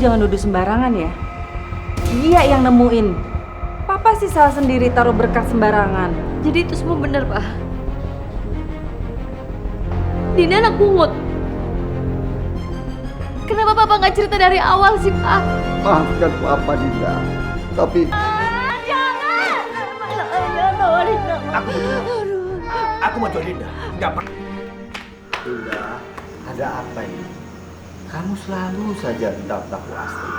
jangan nuduh sembarangan ya. Dia yang nemuin. Papa sih salah sendiri taruh berkas sembarangan. Jadi itu semua benar, Pak. Dinda anak pungut. Kenapa Papa nggak cerita dari awal sih, Pak? Maafkan Papa, Dinda. Tapi Jangan! Aku mau jual Dinda. Nggak pernah. Dinda, ada apa ini? Kamu selalu saja mentak-tak Bu Astri.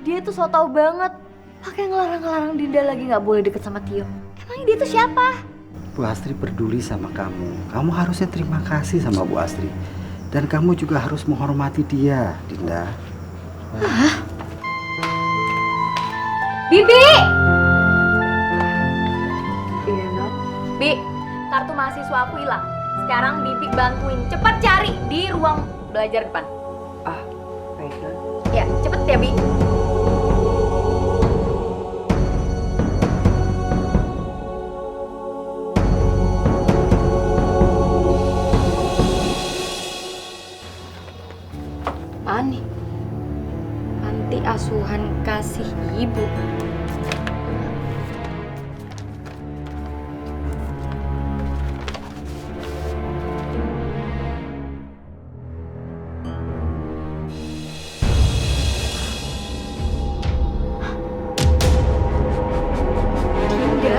Dia tuh so tau banget. Pakai ngelarang-ngelarang Dinda lagi nggak boleh deket sama Tio. Emangnya dia tuh siapa? Bu Astri peduli sama kamu. Kamu harusnya terima kasih sama Bu Astri. Dan kamu juga harus menghormati dia, Dinda. Hah? Bibi! Iya, Nak. Bi, kartu mahasiswa aku hilang. Sekarang Bibi bantuin cepet cari di ruang belajar depan. Ah, baiklah. Ya, cepet ya, Bi. Apaan nih? Panti asuhan kasih ibu. Dinda.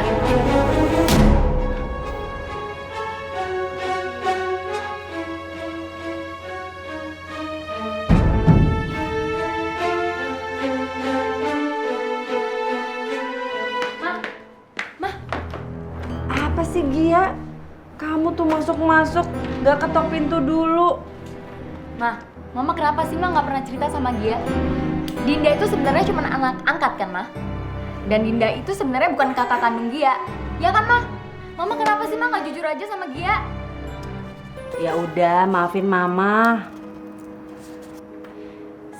Apa sih Gia? Kamu tuh masuk-masuk gak ketok pintu dulu. Ma, Mama kenapa sih Ma nggak pernah cerita sama Gia? Dinda itu sebenarnya cuma anak angkat kan, Ma? Dan Dinda itu sebenarnya bukan kakak kandung Gia, ya kan, Ma? Mama kenapa sih Ma nggak jujur aja sama Gia? Ya udah, maafin Mama.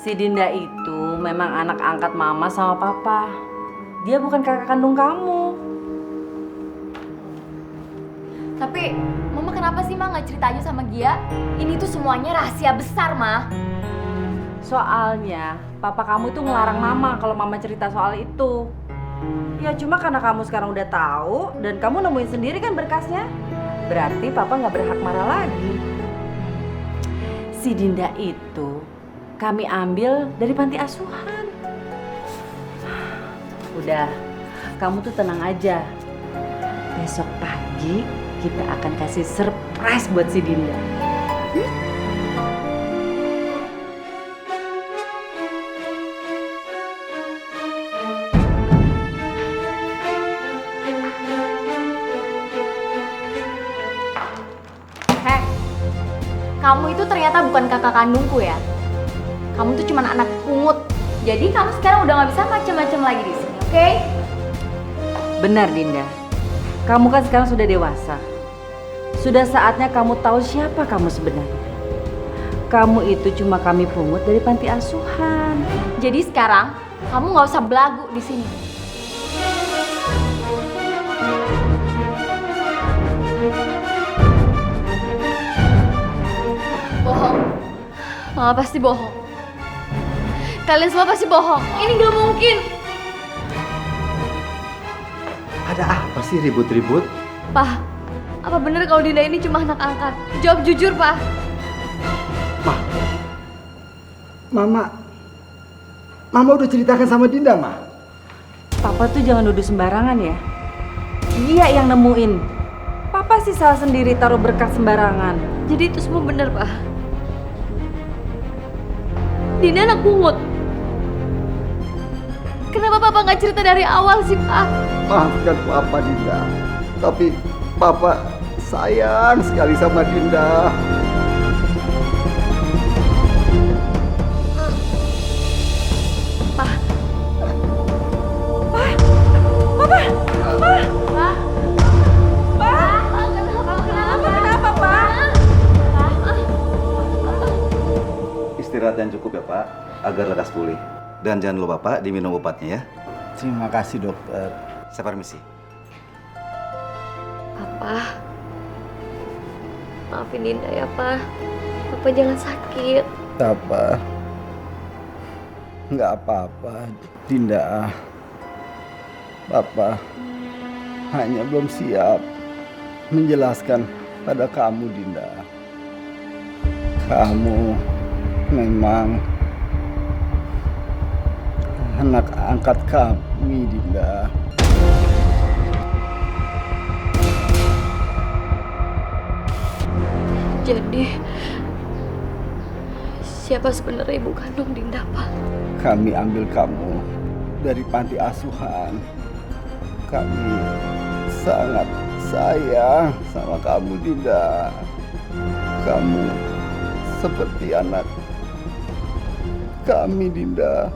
Si Dinda itu memang anak angkat Mama sama Papa. Dia bukan kakak kandung kamu. Tapi Mama kenapa sih Ma nggak cerita aja sama Gia? Ini tuh semuanya rahasia besar, Ma. Soalnya Papa kamu tuh ngelarang Mama kalau Mama cerita soal itu. Ya cuma karena kamu sekarang udah tahu dan kamu nemuin sendiri kan berkasnya. Berarti Papa nggak berhak marah lagi. Si Dinda itu kami ambil dari panti asuhan. Udah, kamu tuh tenang aja. Besok pagi kita akan kasih surprise buat si Dinda. Heh, kamu itu ternyata bukan kakak kandungku ya. Kamu tuh cuma anak pungut. Jadi kamu sekarang udah nggak bisa macam-macam lagi di sini, oke? Benar Dinda, kamu kan sekarang sudah dewasa. Sudah saatnya kamu tahu siapa kamu sebenarnya. Kamu itu cuma kami pungut dari panti asuhan. Jadi sekarang kamu nggak usah belagu di sini. Bohong. Mama pasti bohong. Kalian semua pasti bohong. Ini nggak mungkin. Ada apa sih ribut-ribut? Pak, apa bener kalau Dinda ini cuma anak angkat? Jawab jujur, Pak. Mama udah ceritakan sama Dinda, Ma. Papa tuh jangan nuduh sembarangan ya. Dia yang nemuin. Papa sih salah sendiri taruh berkas sembarangan. Jadi itu semua bener, Pak. Dinda anak pungut. Kenapa Papa nggak cerita dari awal sih, Pak? Maafkan Papa, Dinda. Tapi Papa sayang sekali sama Dinda. Pak. Papa! Pak! Pak. Pak! Kenapa, Pak? Istirahat yang cukup ya Pak, agar lekas pulih. Dan jangan lupa Pak, diminum obatnya ya. Terima kasih, dokter. Saya permisi. Papa. Maafin Dinda ya, Pak. Papa jangan sakit. Papa. Nggak apa-apa, Dinda. Papa hanya belum siap menjelaskan pada kamu, Dinda. Kamu memang anak angkat kami, Dinda. Jadi, siapa sebenarnya ibu kandung Dinda, Pak? Kami ambil kamu dari panti asuhan. Kami sangat sayang sama kamu, Dinda. Kamu seperti anak kami, Dinda.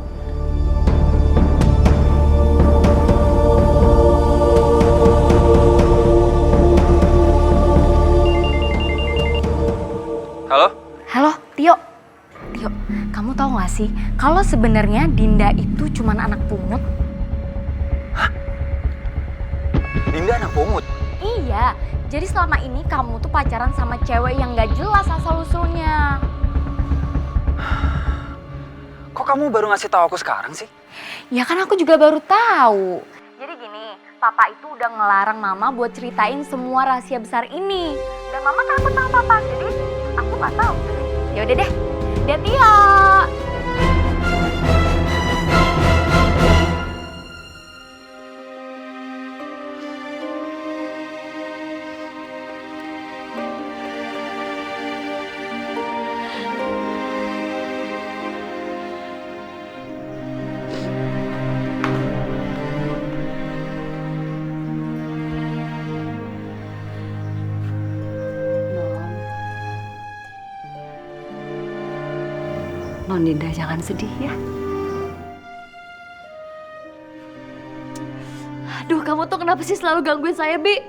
Halo? Halo, Tio. Tio, kamu tahu gak sih kalau sebenarnya Dinda itu cuma anak pungut? Dinda anak pungut? Iya, jadi selama ini kamu tuh pacaran sama cewek yang gak jelas asal-usulnya. Kok kamu baru ngasih tahu aku sekarang sih? Ya kan aku juga baru tahu. Jadi gini, papa itu udah ngelarang mama buat ceritain semua rahasia besar ini. Dan mama takut sama papa, jadi aku gak tahu. Ya udah deh, Tio. Non Dinda jangan sedih ya. Aduh, kamu tuh kenapa sih selalu gangguin saya, Bi?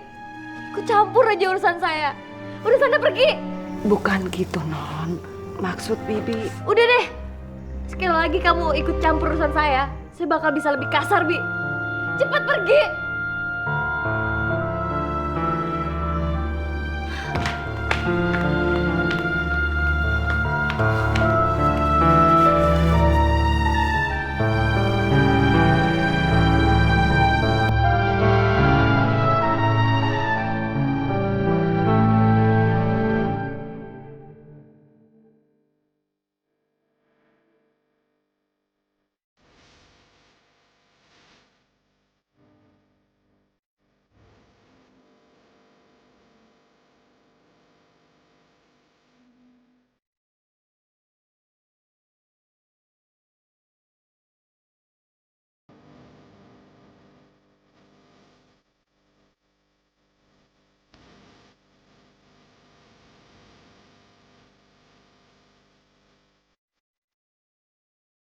Ikut campur aja urusan saya. Udah sana pergi. Bukan gitu, Non. Maksud Bibi. Udah deh. Sekali lagi kamu ikut campur urusan saya bakal bisa lebih kasar, Bi. Cepat pergi.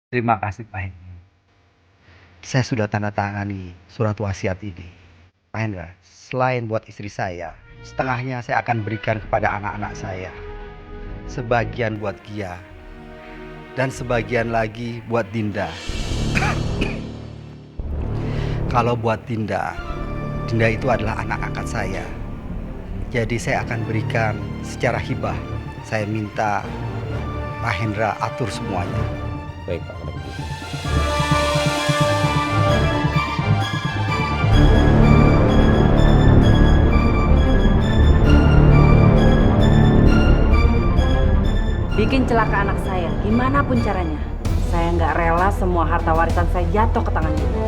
Terima kasih, Pak Hendra. Saya sudah tanda tangani surat wasiat ini. Pak Hendra, selain buat istri saya, setengahnya saya akan berikan kepada anak-anak saya. Sebagian buat Gia. Dan sebagian lagi buat Dinda. Kalau buat Dinda, Dinda itu adalah anak angkat saya. Jadi saya akan berikan secara hibah. Saya minta Pak Hendra atur semuanya. Baik, Pak. Kalau begitu. Bikin celaka anak saya, gimana pun caranya. Saya nggak rela semua harta warisan saya jatuh ke tangannya.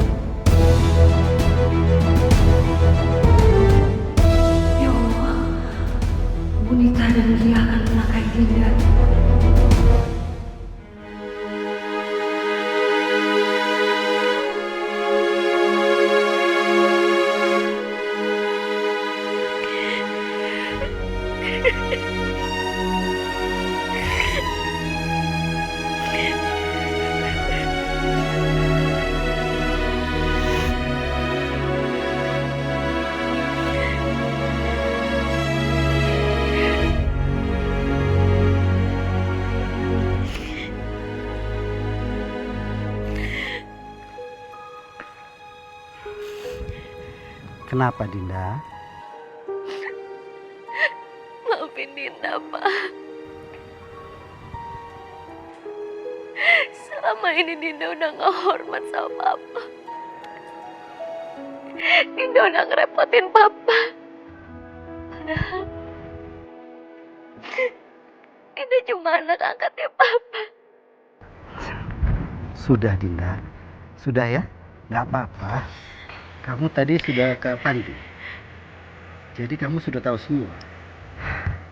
Ya Allah, Bunita dan dia akan menakai Dinda. Kenapa, Dinda? Maafin Dinda, Pak. Selama selama ini Dinda udah gak hormat sama Papa. Dinda udah ngerepotin Papa. Padahal Dinda cuma anak angkatnya Papa. Sudah Dinda, sudah ya, nggak apa-apa. Kamu tadi sudah ke panti, jadi kamu sudah tahu semua.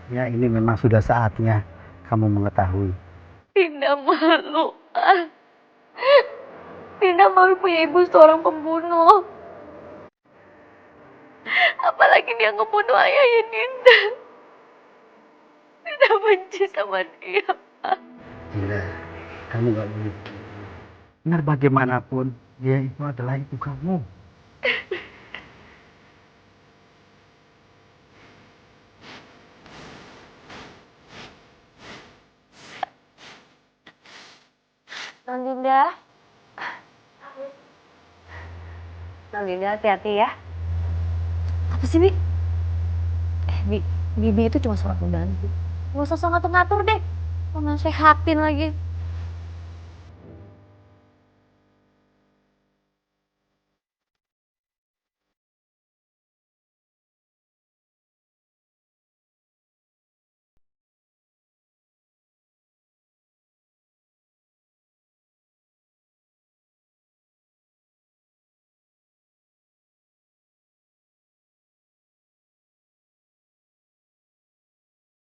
Ya ini memang sudah saatnya kamu mengetahui. Dinda malu, ah. Dinda malu punya ibu seorang pembunuh. Apalagi dia ngebunuh ayahnya Dinda. Dinda benci sama dia, Pak. Dinda, kamu nggak boleh. Benar bagaimanapun, dia itu adalah ibu kamu. Non Dinda. Non Dinda hati-hati ya. Apa sih, Bi? Bibi itu cuma seorang pembantu. Gak usah ngatur-ngatur deh. Mau nasehatin lagi.